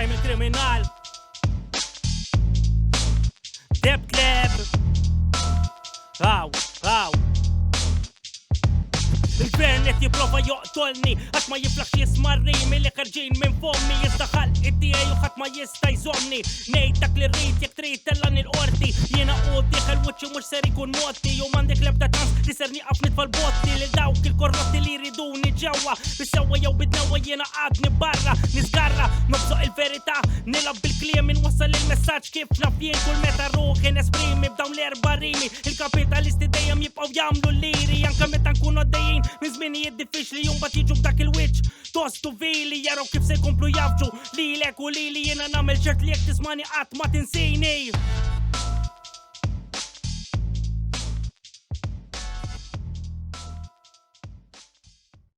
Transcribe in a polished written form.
il-crime il-kriminal Deb Kleb Il-gvern qed jipprova joqtolni għax ma jiflax jisma' rimi li ħarġin minn fommi jizdaħal id-tiegħi u ħadd ma jista' jżommni ngħid dak li rrid jekk trid tellan il-qorti jiena qudiek il-wiċċ mhux ser ikun motti jew m'għandek l-ebda ċans li ser nieqaf nitfal botti lil dawk il-korrotti li jriduni ġewwa bissewwa jew bidnewwa jiena għadni barra nisgarra nobżoq il-verità nilab bil-kliem inwassal il-messaġġ kif naf jien kull meta ruħi nesprimi b'dawn l-erba' rimi il-kapitalisti dejjem jibqgħu jagħmlu liri anke meta nkunu għaddejjin minn żminijiet diffiċli jumbat jiġu b'dak il-wiċċ tostu vili jaraw kif se jkomplu jafġu lilek u lili jiena nagħmel ċert li jekk tismani qatt ma tinsini